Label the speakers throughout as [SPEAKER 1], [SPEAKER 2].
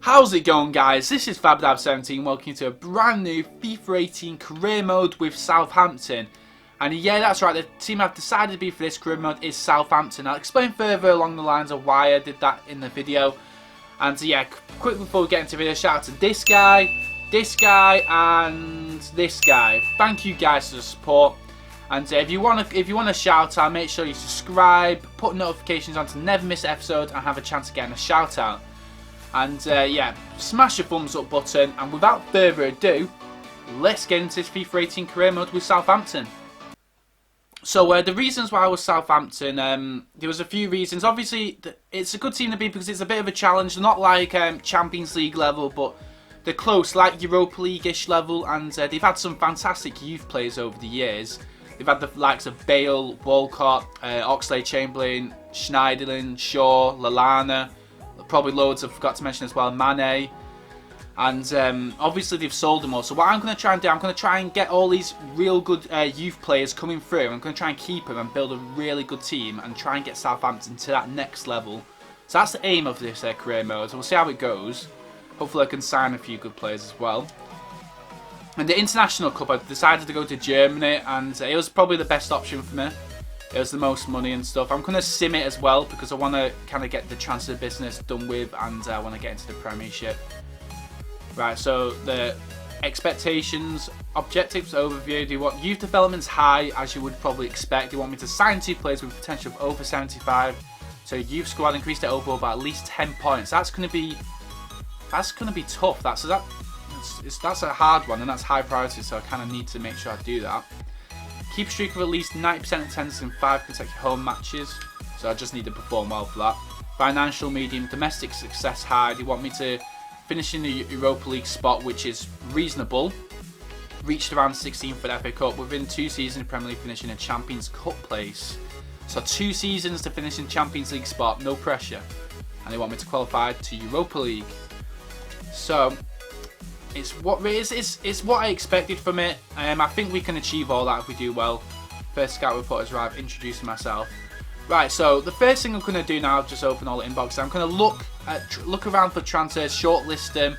[SPEAKER 1] How's it going, guys? This is FabDab17. Welcome to a brand new FIFA 18 career mode with Southampton. And yeah, that's right, the team I've decided to be for this career mode is Southampton. I'll explain further along the lines of why I did that in the video. And yeah, quick before we get into the video, shout out to this guy, and this guy. Thank you guys for the support. And if you want to shout out, make sure you subscribe, put notifications on to never miss an episode and have a chance of getting a shout out. And yeah, smash the thumbs up button. And without further ado, let's get into this FIFA 18 career mode with Southampton. So the reasons why I was Southampton, there was a few reasons. Obviously, it's a good team to be because it's a bit of a challenge. They're not like Champions League level, but they're close, like Europa League-ish level. And they've had some fantastic youth players over the years. They've had the likes of Bale, Walcott, Oxlade-Chamberlain, Schneiderlin, Shaw, Lallana. Probably loads I forgot to mention as well, Mane. And obviously they've sold them all. So what I'm going to try and do, I'm going to try and get all these real good youth players coming through. I'm going to try and keep them and build a really good team and try and get Southampton to that next level. So that's the aim of this career mode. So we'll see how it goes. Hopefully I can sign a few good players as well. And the International Cup, I decided to go to Germany, and it was probably the best option for me. It was the most money and stuff. I'm going to sim it as well because I want to kind of get the transfer business done with, and I want to get into the Premiership. Right, so the expectations, objectives, overview. They want youth development's high, as you would probably expect. They want me to sign 2 players with potential of over 75. So youth squad, increase their overall by at least 10 points. That's going to be tough. That's a hard one, and that's high priority. So I kind of need to make sure I do that. Keep a streak of at least 90% attendance in 5 consecutive home matches. So I just need to perform well for that. Financial medium, domestic success high. They want me to finish in the Europa League spot, which is reasonable. Reached around 16 for the FA Cup. Within 2 seasons, Premier League finishing a Champions Cup place. So 2 seasons to finish in Champions League spot, no pressure. And they want me to qualify to Europa League. So it's what I expected from it. I think we can achieve all that if we do well. First scout report has arrived, introducing myself. Right, so the first thing I'm going to do now is just open all the inboxes. I'm going to look around for transfers, shortlist them,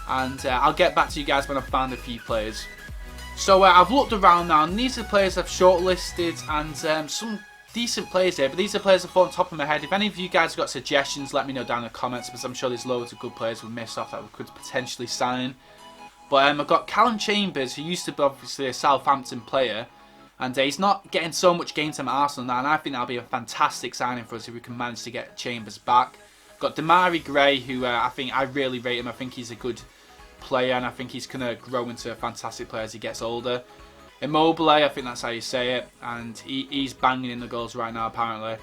[SPEAKER 1] and I'll get back to you guys when I've found a few players. So I've looked around now, and these are the players I've shortlisted, and some decent players here, but these are players I thought on top of my head. If any of you guys have got suggestions, let me know down in the comments, because I'm sure there's loads of good players we missed off that we could potentially sign. But I've got Calum Chambers, who used to be obviously a Southampton player, and he's not getting so much game time at Arsenal now, and I think that'll be a fantastic signing for us if we can manage to get Chambers back. Got Demarai Gray, who I really rate him. I think he's a good player, and I think he's going to grow into a fantastic player as he gets older. Immobile, I think that's how you say it, and he's banging in the goals right now apparently.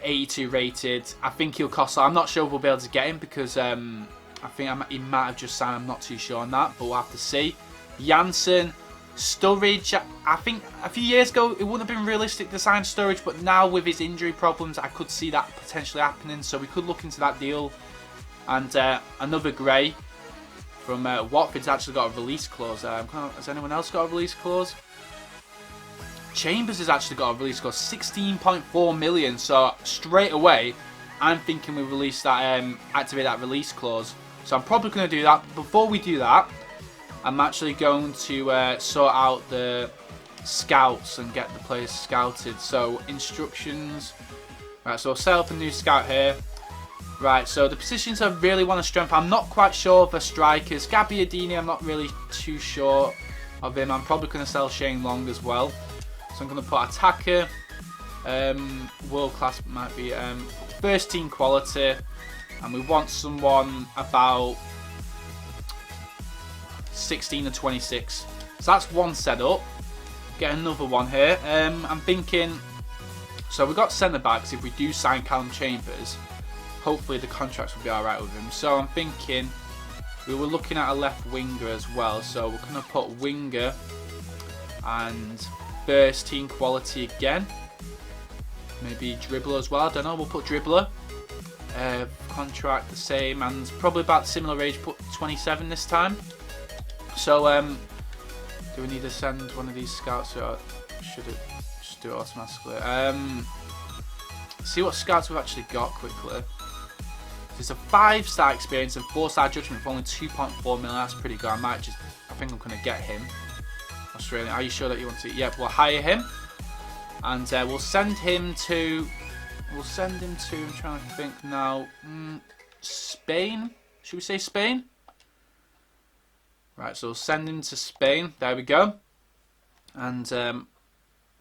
[SPEAKER 1] 82 rated. I think he'll cost. I'm not sure if we'll be able to get him because I think he might have just signed. I'm not too sure on that, but we'll have to see. Janssen, Sturridge. I think a few years ago it wouldn't have been realistic to sign Sturridge, but now with his injury problems, I could see that potentially happening. So we could look into that deal. And another Gray from Watford's actually got a release clause. Has anyone else got a release clause? Chambers has actually got a release clause, 16.4 million. So straight away, I'm thinking we release that, activate that release clause. So I'm probably going to do that. Before we do that, I'm actually going to sort out the scouts and get the players scouted. So instructions. Right, so I'll set up a new scout here. Right, so the positions I really want to strengthen. I'm not quite sure of the strikers. Gabbiadini, I'm not really too sure of him. I'm probably going to sell Shane Long as well. So I'm going to put attacker. World class might be first team quality. And we want someone about 16 to 26. So that's one set up. Get another one here. I'm thinking, so we've got centre backs. If we do sign Calum Chambers, hopefully the contracts will be alright with him. So I'm thinking we were looking at a left winger as well. So we're going to put winger and first team quality again. Maybe dribbler as well. I don't know. We'll put dribbler. Contract the same, and probably about similar age. Put 27 this time. So do we need to send one of these scouts, or should it just do it automatically? See what scouts we've actually got quickly. There's a 5-star experience and 4-star judgment for only 2.4 million. That's pretty good. I think I'm going to get him. Australian. Are you sure that you want to? Yep, we'll hire him. And we'll send him to... I'm trying to think now. Spain? Should we say Spain? Right, so we'll send him to Spain. There we go. And the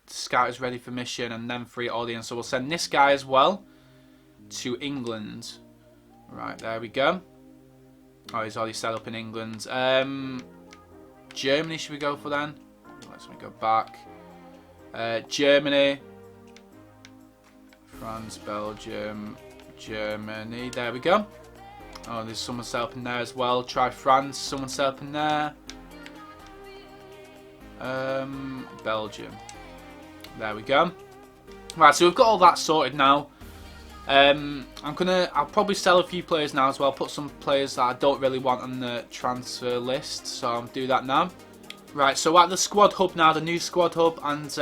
[SPEAKER 1] scout is ready for mission and then free audience. So we'll send this guy as well to England. Right, there we go. Oh, he's already set up in England. Germany should we go for then? Let's go back. Germany. France, Belgium, Germany. There we go. Oh, there's someone set up in there as well. Try France. Someone set up in there. Belgium. There we go. Right, so we've got all that sorted now. I'll probably sell a few players now as well. Put some players that I don't really want on the transfer list. So I'll do that now. Right, so at the squad hub now, the new squad hub, and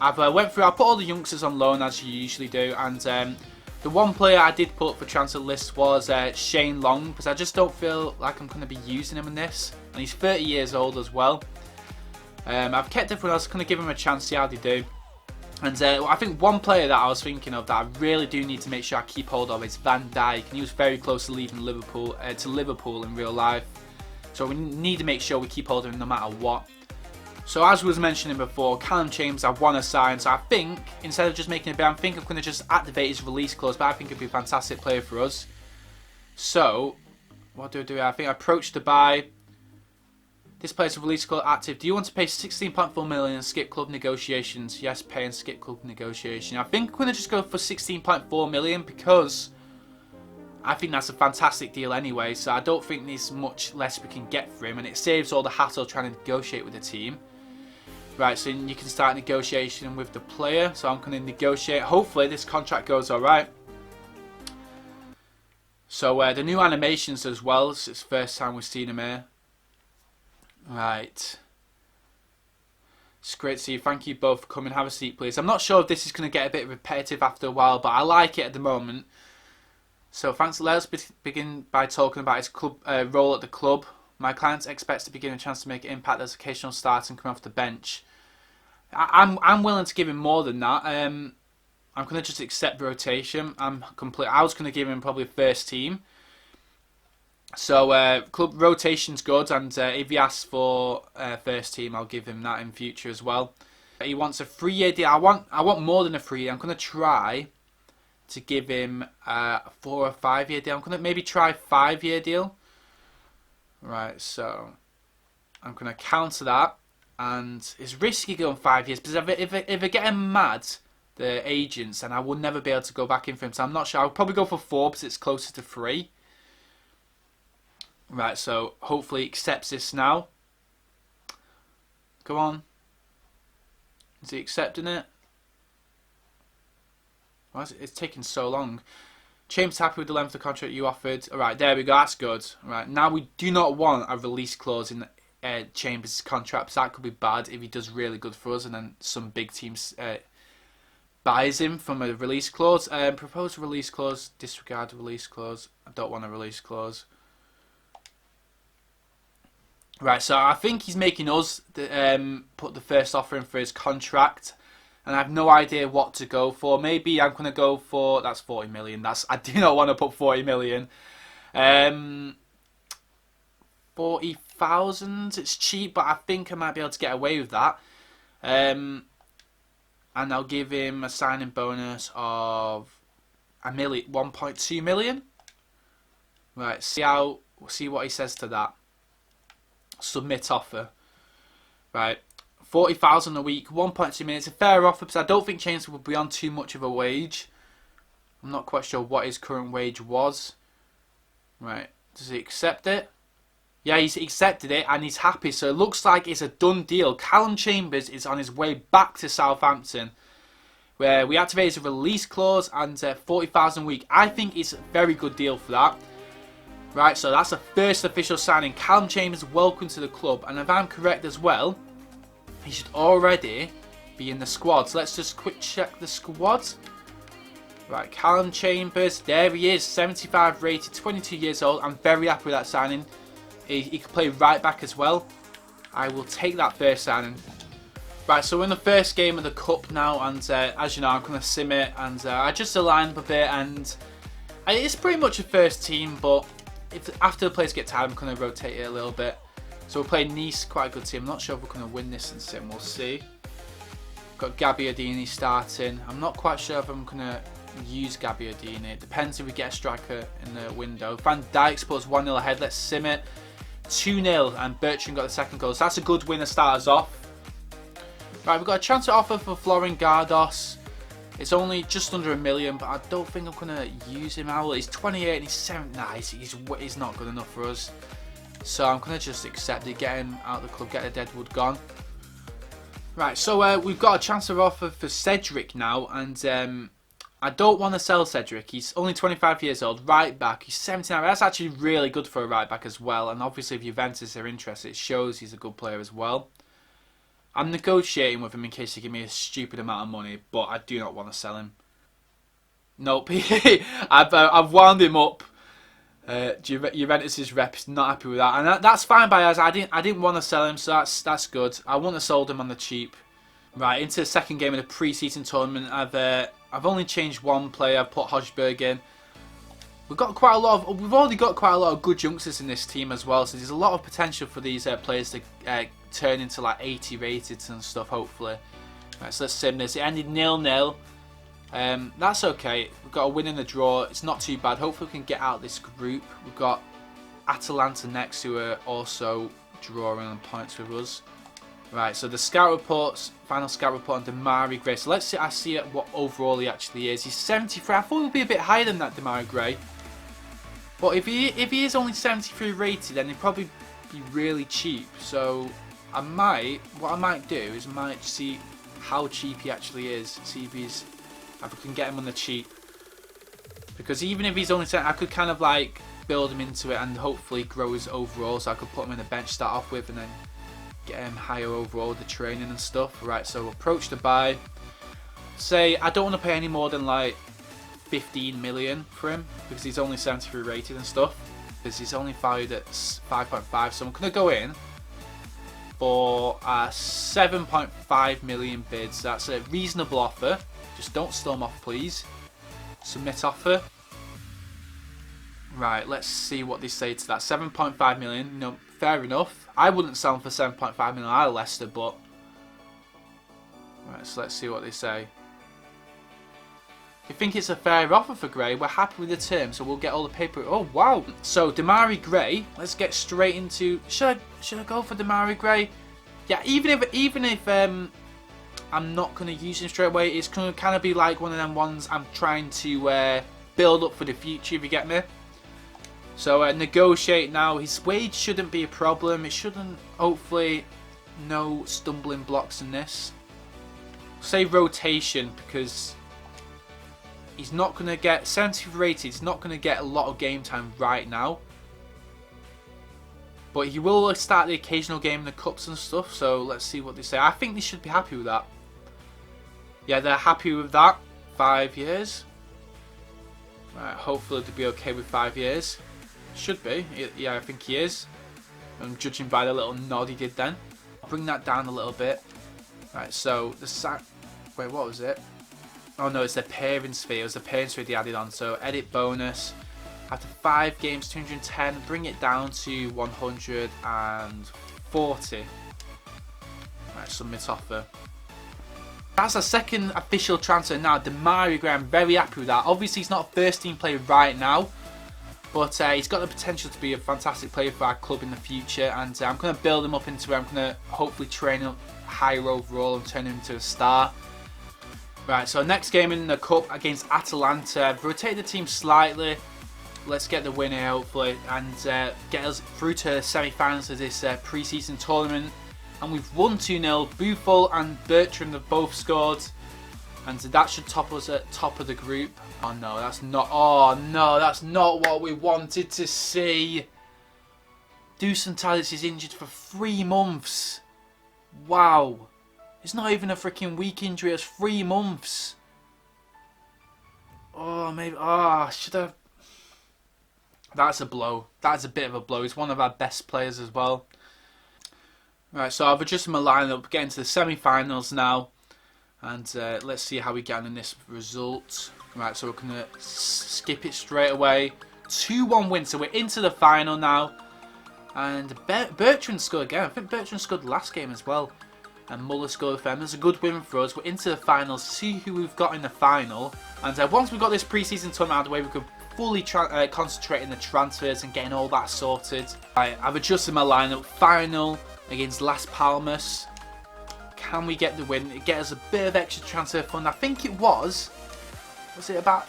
[SPEAKER 1] I put all the youngsters on loan as you usually do, and the one player I did put for transfer list was Shane Long, because I just don't feel like I'm going to be using him in this, and he's 30 years old as well. I've kept everyone else, going to give him a chance, see how they do. And I think one player that I was thinking of that I really do need to make sure I keep hold of is Van Dijk, and he was very close to leaving Liverpool in real life. So we need to make sure we keep hold of him no matter what. So as we was mentioning before, Calum Chambers I want to sign. So I think, instead of just making a bid, I think I'm going to just activate his release clause. But I think it'd be a fantastic player for us. So, what do I do? I think I approach to buy. This player's release clause active. Do you want to pay 16.4 million and skip club negotiations? Yes, pay and skip club negotiation. I think I'm going to just go for 16.4 million because I think that's a fantastic deal anyway. So I don't think there's much less we can get for him. And it saves all the hassle trying to negotiate with the team. Right, so you can start negotiation with the player. So I'm going to negotiate. Hopefully this contract goes alright. So the new animations as well. It's the first time we've seen them here. Right. It's great to see you. Thank you both for coming. Have a seat, please. I'm not sure if this is going to get a bit repetitive after a while, but I like it at the moment. So thanks. Let us begin by talking about his club role at the club. My client expects to begin a chance to make an impact as occasional start and come off the bench. I'm willing to give him more than that. I'm going to just accept rotation. I was going to give him probably first team. So club rotation's good, and if he asks for first team, I'll give him that in future as well. He wants a 3-year deal. I want more than a 3 year. I'm going to try to give him a 4 or 5 year deal. I'm going to maybe try a 5-year deal. Right, so I'm going to counter that, and it's risky going 5 years because if I get him mad, the agents, and I will never be able to go back in for him. So I'm not sure. I'll probably go for 4 because it's closer to 3. Right, so hopefully he accepts this now. Go on. Is he accepting it? Why is it? It's taking so long. Chambers happy with the length of the contract you offered. Alright, there we go. That's good. Right, now we do not want a release clause in Chambers' contract. So that could be bad if he does really good for us and then some big teams buys him from a release clause. Propose a release clause. Disregard a release clause. I don't want a release clause. Right, so I think he's making us put the first offer in for his contract, and I have no idea what to go for. Maybe I'm going to go for, that's 40 million. I do not want to put 40 million. 40,000, it's cheap, but I think I might be able to get away with that. And I'll give him a signing bonus of 1.2 million. Right, see what he says to that. Submit offer. Right, 40,000 a week, 1.2 million. It's a fair offer because I don't think Chambers will be on too much of a wage. I'm not quite sure what his current wage was. Right, does he accept it? Yeah, he's accepted it and he's happy. So it looks like it's a done deal. Calum Chambers is on his way back to Southampton, where we activate his release clause and 40,000 a week. I think it's a very good deal for that. Right, so that's the first official signing. Calum Chambers, welcome to the club. And if I'm correct as well, he should already be in the squad. So let's just quick check the squad. Right, Calum Chambers, there he is, 75 rated, 22 years old. I'm very happy with that signing. He can play right back as well. I will take that first signing. Right, so we're in the first game of the cup now, and as you know, I'm going to sim it, and I just aligned up a bit, and it's pretty much a first team, but after the players get tired, I'm going to rotate it a little bit. So we're playing Nice, quite a good team. I'm not sure if we're going to win this in sim, we'll see. Got Gabbiadini starting. I'm not quite sure if I'm going to use Gabbiadini. It depends if we get a striker in the window. Van Dijk's put us 1-0 ahead. Let's sim it. 2-0, and Bertrand got the second goal. So that's a good win to start us off. Right, we've got a transfer offer for Florin Gardos. It's only just under $1 million, but I don't think I'm going to use him out. He's 28 and he's 7. Nah, he's not good enough for us. So I'm going to just accept it, get him out of the club, get the Deadwood gone. Right, so we've got a transfer offer for Cedric now, and I don't want to sell Cedric. He's only 25 years old, right back. He's 79. That's actually really good for a right back as well. And obviously, if Juventus are interested, it shows he's a good player as well. I'm negotiating with him in case they give me a stupid amount of money, but I do not want to sell him. Nope, I've wound him up. Juventus' rep is not happy with that, and that's fine by us. I didn't want to sell him, so that's good. I wouldn't have sold him on the cheap. Right, into the second game of the pre-season tournament. I've only changed one player. I've put Hojberg in. We've already got quite a lot of good youngsters in this team as well, so there's a lot of potential for these players to turn into like 80 rated and stuff. Hopefully. Right, so let's sim this. It ended 0-0. That's okay. We've got a win in the draw. It's not too bad. Hopefully we can get out of this group. We've got Atalanta next, who are also drawing on points with us. Right, so the scout reports, final scout report on Demarai Gray. So let's see. I see what overall he actually is. He's 73. I thought he would be a bit higher than that, Demarai Gray. But if he is only 73 rated, then he'd probably be really cheap. So what I might do is I might see how cheap he actually is. See if we can get him on the cheap. Because even if he's only 10, I could kind of like build him into it and hopefully grow his overall. So I could put him in the bench start off with and then get him higher overall with the training and stuff. Right, so approach to buy. Say I don't want to pay any more than like 15 million for him because he's only 73 rated and stuff. Because he's only valued at 5.5. So I'm going to go in for 7.5 million bids. That's a reasonable offer. Just don't storm off, please. Submit offer. Right, let's see what they say to that. 7.5 million. No, fair enough. I wouldn't sell him for 7.5 million out of Leicester, but right, so let's see what they say. You think it's a fair offer for Gray? We're happy with the terms, so we'll get all the paper. Oh wow! So Demarai Gray. Let's get straight into. Should I go for Demarai Gray? Yeah, even if I'm not going to use him straight away. It's going to kind of be like one of them ones I'm trying to build up for the future, if you get me. So negotiate now. His wage shouldn't be a problem. It shouldn't, hopefully, no stumbling blocks in this. Say rotation because he's not going to get 70 rated. He's not going to get a lot of game time right now. But he will start the occasional game in the cups and stuff. So let's see what they say. I think they should be happy with that. Yeah, they're happy with that. 5 years. Right, hopefully they'll be okay with 5 years. Should be. Yeah, I think he is. I'm judging by the little nod he did then. I'll bring that down a little bit. Right, so the wait, what was it? Oh no, it's the parents fee. It was the parents fee they added on. So edit bonus. After 5 games, 210. Bring it down to 140. Right, submit offer. That's a second official transfer now. Demarai Gray, I'm very happy with that. Obviously, he's not a first team player right now, but he's got the potential to be a fantastic player for our club in the future. And I'm going to build him up into it. I'm going to hopefully train him higher overall and turn him into a star. Right, so next game in the cup against Atalanta. Rotate the team slightly. Let's get the win here, hopefully, and get us through to the semi-finals of this pre-season tournament. And we've won 2-0. Buffon and Bertrand have both scored. And that should top us at top of the group. Oh no, that's not. Oh no, that's not what we wanted to see. Dusan Tadic is injured for 3 months. Wow. It's not even a freaking weak injury, it's 3 months. Oh, maybe. Oh, should have. That's a blow. That's a bit of a blow. He's one of our best players as well. Right, so I've adjusted my lineup, getting to the semi-finals now, and let's see how we get on in this result. Right, so we're gonna skip it straight away. 2-1 win, so we're into the final now. And Bertrand scored again. I think Bertrand scored last game as well. And Muller scored for them. That's a good win for us. We're into the finals. See who we've got in the final. And once we've got this pre-season tournament out of the way, we could fully concentrate in the transfers and getting all that sorted. Right, I've adjusted my lineup. Final against Las Palmas. Can we get the win? Get us a bit of extra transfer fund. I think it was it about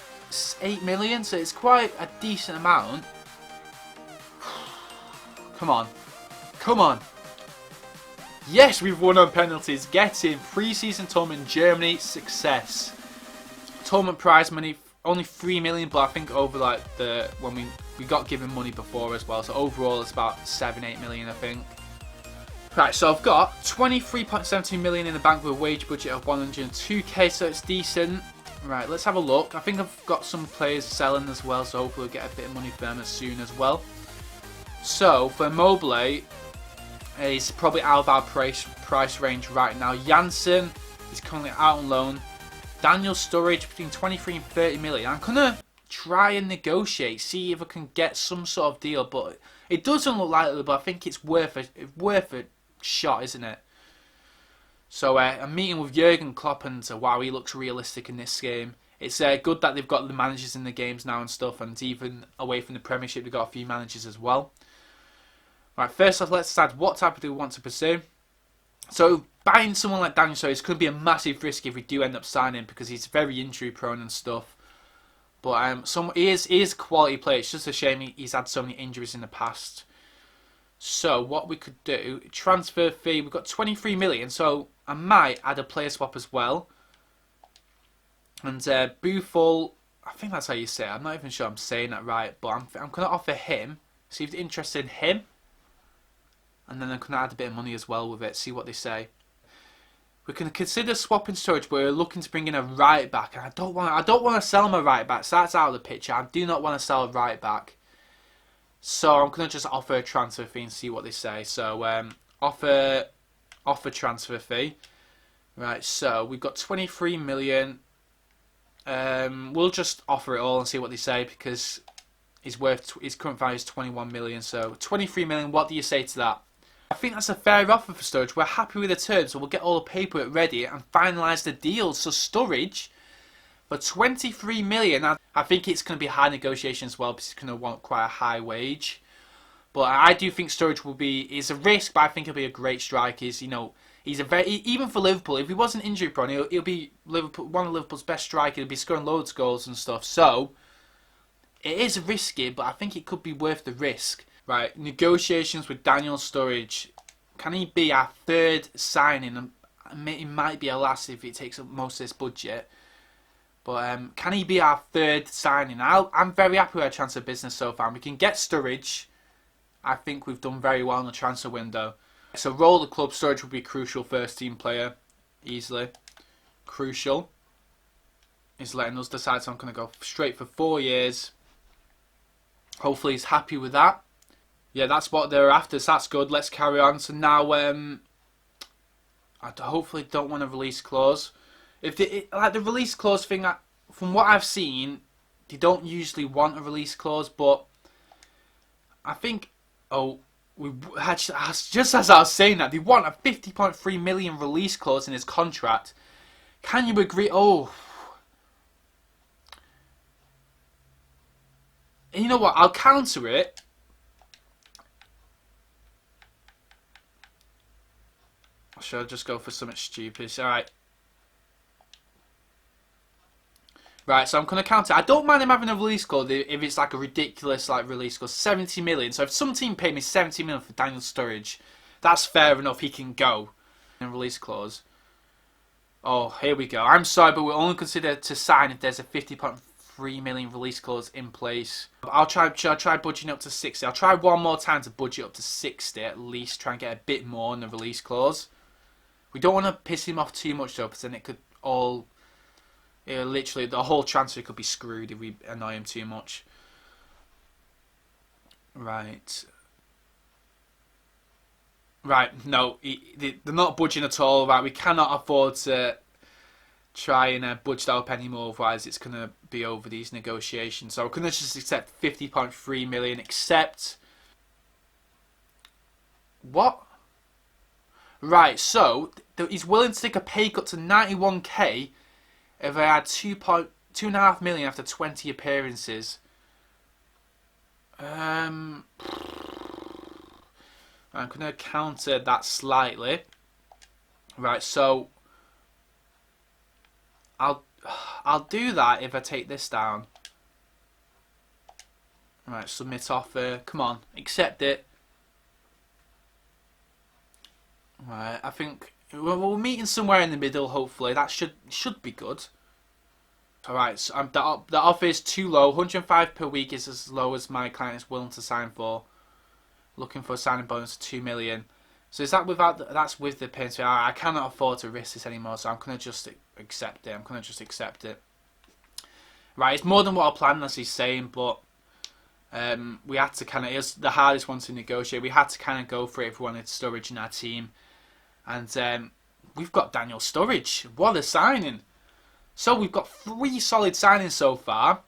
[SPEAKER 1] 8 million? So it's quite a decent amount. Come on. Come on. Yes, we've won on penalties. Get in. Pre-season tournament in Germany. Success. Tournament prize money only 3 million, but I think over like when we got given money before as well. So overall it's about 7-8 million, I think. Right, so I've got 23.17 million in the bank with a wage budget of 102k, so it's decent. Right, let's have a look. I think I've got some players selling as well, so hopefully we'll get a bit of money for them as soon as well. So for Mobile, he's probably out of our price range right now. Janssen is currently out on loan. Daniel Sturridge between 23 and 30 million. I'm gonna try and negotiate, see if I can get some sort of deal, but it doesn't look likely. But I think it's worth a shot, isn't it? So I'm meeting with Jurgen Klopp, and wow, he looks realistic in this game. It's good that they've got the managers in the games now and stuff, and even away from the Premiership, they've got a few managers as well. Right, first off, let's decide what type of deal we want to pursue. So buying someone like Daniel Sturridge could be a massive risk if we do end up signing, because he's very injury prone and stuff. But he is a quality player. It's just a shame he's had so many injuries in the past. So what we could do, transfer fee, we've got 23 million, so I might add a player swap as well. And Buffel, I think that's how you say it. I'm not even sure I'm saying that right, but I'm going to offer him, see if they're interested in him. And then I'm going to add a bit of money as well with it, see what they say. We can consider swapping Sturridge, but we're looking to bring in a right back. And I don't want to sell my right back, so that's out of the picture. I do not want to sell a right back. So I'm going to just offer a transfer fee and see what they say. So offer transfer fee. Right, so we've got 23 million. We'll just offer it all and see what they say, because his current value is 21 million. So 23 million, what do you say to that? I think that's a fair offer for Sturridge. We're happy with the terms, so we'll get all the paperwork ready and finalise the deal. So Sturridge for 23 million. I think it's going to be high negotiation as well, because he's going to want quite a high wage. But I do think Sturridge is a risk, but I think he'll be a great striker. He's even for Liverpool, if he wasn't injury prone, he'll be one of Liverpool's best strikers. He'll be scoring loads of goals and stuff. So it is risky, but I think it could be worth the risk. Right, negotiations with Daniel Sturridge. Can he be our third signing? It might be a last if it takes up most of this budget. But can he be our third signing? I'm very happy with our transfer business so far. We can get Sturridge. I think we've done very well in the transfer window. So role of the club, Sturridge would be a crucial first team player. Easily. Crucial. He's letting us decide, so I'm going to go straight for 4 years. Hopefully he's happy with that. Yeah, that's what they're after, so that's good. Let's carry on. So now, I hopefully don't want a release clause. Like the release clause thing, from what I've seen, they don't usually want a release clause, but I think, just as I was saying that, they want a 50.3 million release clause in his contract. Can you agree? And you know what? I'll counter it. Should I just go for something stupid? Alright. Right, so I'm going to counter. I don't mind him having a release clause if it's like a ridiculous release clause. 70 million. So if some team paid me 70 million for Daniel Sturridge, that's fair enough. He can go. In release clause. Oh, here we go. I'm sorry, but we'll only consider to sign if there's a 50.3 million release clause in place. I'll try budgeting up to 60. I'll try one more time to budget up to 60 at least. Try and get a bit more in the release clause. We don't want to piss him off too much though, because then it could all Literally, the whole transfer could be screwed if we annoy him too much. Right. Right, no, they're not budging at all. Right, we cannot afford to try and budge that up anymore, otherwise it's going to be over these negotiations. So we're going to just accept 50.3 million, accept... What? Right, so he's willing to take a pay cut to 91k if I had 2.5 million after 20 appearances. I'm going to counter that slightly. Right, so I'll do that if I take this down. Right, submit offer. Come on, accept it. Right, I think we're meeting somewhere in the middle. Hopefully, that should be good. All right, so the offer is too low. 105 per week is as low as my client is willing to sign for. Looking for a signing bonus of 2 million. So is that without? That's with the penalty. I cannot afford to risk this anymore, so I'm gonna just accept it. Right, it's more than what I planned, as he's saying, but we had to kind of. It was the hardest one to negotiate. We had to kind of go for it if we wanted Sturridge in our team, and we've got Daniel Sturridge. What a signing! So we've got 3 solid signings so far.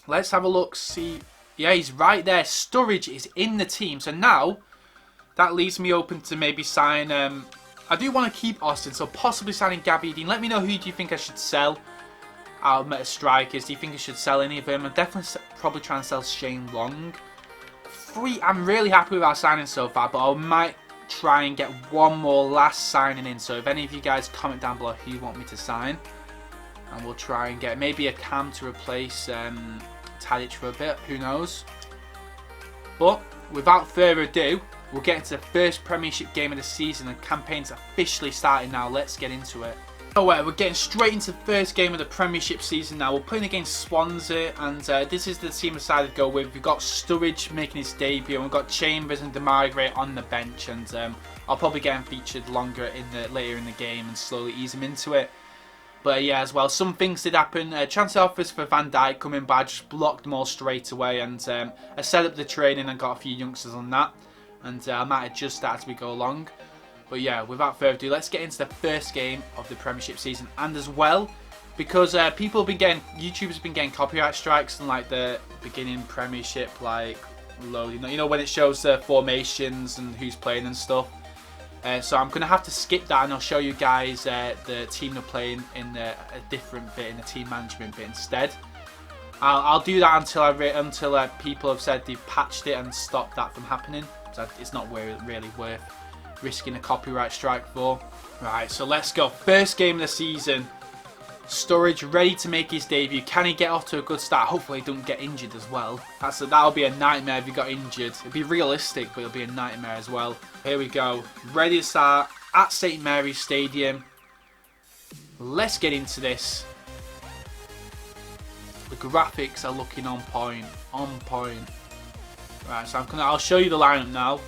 [SPEAKER 1] Let's have a look. See, yeah, he's right there. Sturridge is in the team. So now that leaves me open to maybe sign. I do want to keep Austin, so possibly signing Gabby Dean. Let me know who do you think I should sell out of strikers. Do you think I should sell any of them? I'm definitely probably trying to sell Shane Long. 3. I'm really happy with our signings so far, but I might try and get one more last signing in. So if any of you guys comment down below who you want me to sign, and we'll try and get maybe a Cam to replace Tadic for a bit. Who knows? But without further ado, we'll get into the first Premiership game of the season. The campaign's officially starting now. Let's get into it. So we're getting straight into the first game of the Premiership season now. We're playing against Swansea, and this is the team I decided to go with. We've got Sturridge making his debut, and we've got Chambers and Demarai on the bench. And I'll probably get him featured later in the game and slowly ease him into it. But yeah, as well, some things did happen. Transfer offers for Van Dijk coming by, I just blocked them all straight away, and I set up the training and got a few youngsters on that, and I might adjust that as we go along. But yeah, without further ado, let's get into the first game of the Premiership season. And as well, because YouTubers have been getting copyright strikes in like the beginning Premiership, like loading, you know, when it shows the formations and who's playing and stuff. So I'm going to have to skip that, and I'll show you guys the team they're playing in a different bit, in the team management bit instead. I'll do that until people have said they've patched it and stopped that from happening. So it's not really worth risking a copyright strike for. Right, so let's go. First game of the season. Sturridge ready to make his debut. Can he get off to a good start? Hopefully he don't get injured as well. That'll be a nightmare if he got injured. It'd be realistic, but it'll be a nightmare as well. Here we go. Ready to start at St Mary's Stadium. Let's get into this. The graphics are looking on point. On point. Right, so I'll show you the lineup now.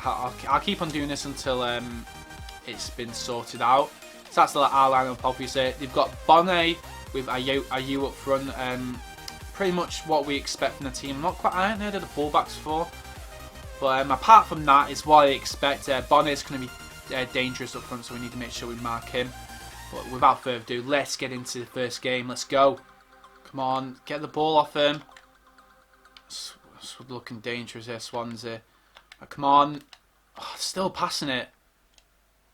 [SPEAKER 1] I'll keep on doing this until it's been sorted out. So that's our lineup, obviously. They've got Bonnet with Ayew up front. Pretty much what we expect from the team. I haven't heard of the fullbacks before. But apart from that, it's what I expect. Bonnet's going to be dangerous up front, so we need to make sure we mark him. But without further ado, let's get into the first game. Let's go. Come on, get the ball off him. It's looking dangerous here, Swansea. Come on. Oh, still passing it.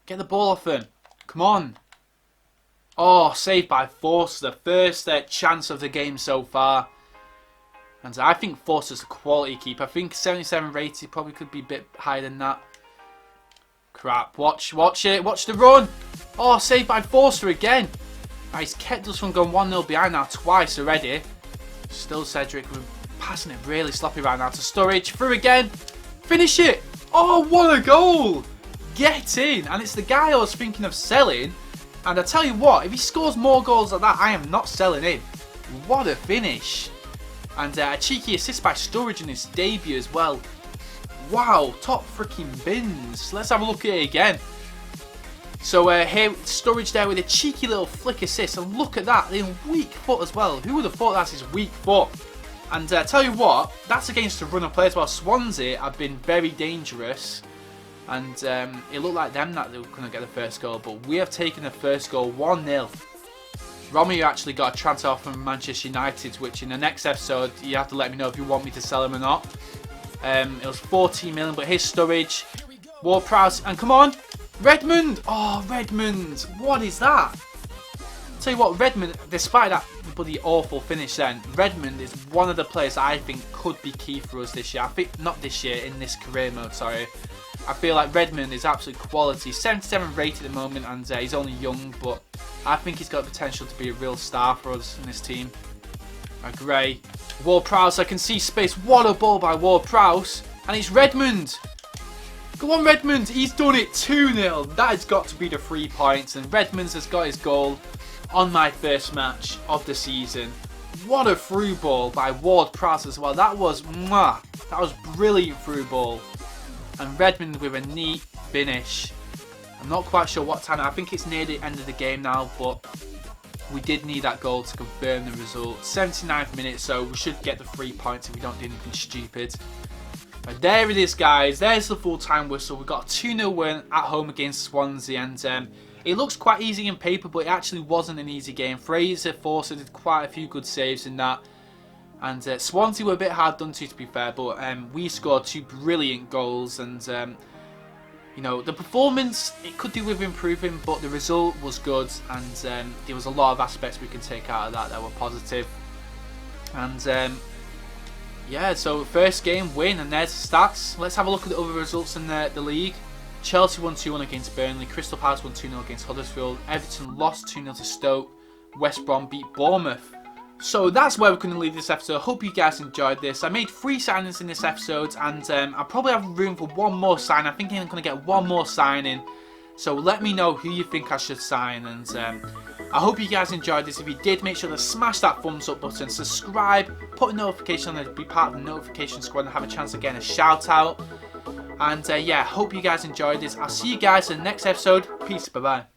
[SPEAKER 1] Get the ball off him. Come on. Oh, saved by Forster. The first chance of the game so far. And I think Forster's a quality keeper. I think 77 rated, probably could be a bit higher than that. Crap. Watch it. Watch the run. Oh, saved by Forster again. Right, he's kept us from going 1-0 behind now twice already. Still Cedric. We're passing it really sloppy right now to Sturridge. Through again. Finish it. Oh, what a goal. Get in. And it's the guy I was thinking of selling. And I tell you what, if he scores more goals like that, I am not selling him. What a finish. And a cheeky assist by Sturridge in his debut as well. Wow, top freaking bins. Let's have a look at it again. So here, Sturridge there with a cheeky little flick assist, and look at that, in weak foot as well. Who would have thought that's his weak foot? And tell you what, that's against a run of players. While Swansea have been very dangerous, and it looked like them that they were going to get the first goal, but we have taken the first goal 1-0. Romeo actually got a transfer off from Manchester United, which in the next episode you have to let me know if you want me to sell him or not. It was 14 million, but here's Sturridge, Ward-Prowse, and come on, Redmond! Oh, Redmond, what is that? Tell you what, Redmond, despite that bloody awful finish then, Redmond is one of the players that I think could be key for us this year. I think, not this year, in this career mode, sorry. I feel like Redmond is absolute quality. 77 rated at the moment, and he's only young, but I think he's got potential to be a real star for us in this team. Gray. Ward-Prowse, I can see space. What a ball by Ward-Prowse. And it's Redmond. Go on, Redmond. He's done it. 2-0. That has got to be the 3 points. And Redmond has got his goal on my first match of the season. What a through ball by Ward-Prowse as well. That was mwah. That was brilliant through ball. And Redmond with a neat finish. I'm not quite sure what time. I think it's near the end of the game now, but we did need that goal to confirm the result. 79th minute, so we should get the 3 points if we don't do anything stupid. But there it is, guys. There's the full-time whistle. We got a 2-0 win at home against Swansea, and it looks quite easy in paper, but it actually wasn't an easy game. Fraser Forster did quite a few good saves in that. And Swansea were a bit hard done to be fair, but we scored 2 brilliant goals, and you know, the performance, it could do with improving, but the result was good, and there was a lot of aspects we can take out of that were positive. And yeah, so first game win, and there's the stats. Let's have a look at the other results in the league. Chelsea won 2-1 against Burnley, Crystal Palace won 2-0 against Huddersfield, Everton lost 2-0 to Stoke, West Brom beat Bournemouth. So that's where we're going to leave this episode. Hope you guys enjoyed this. I made 3 signings in this episode, and I probably have room for 1 more sign. I'm thinking I'm going to get 1 more signing. So let me know who you think I should sign, and I hope you guys enjoyed this. If you did, make sure to smash that thumbs up button, subscribe, put a notification on to be part of the notification squad and have a chance of getting a shout out. And yeah, hope you guys enjoyed this. I'll see you guys in the next episode. Peace, bye bye.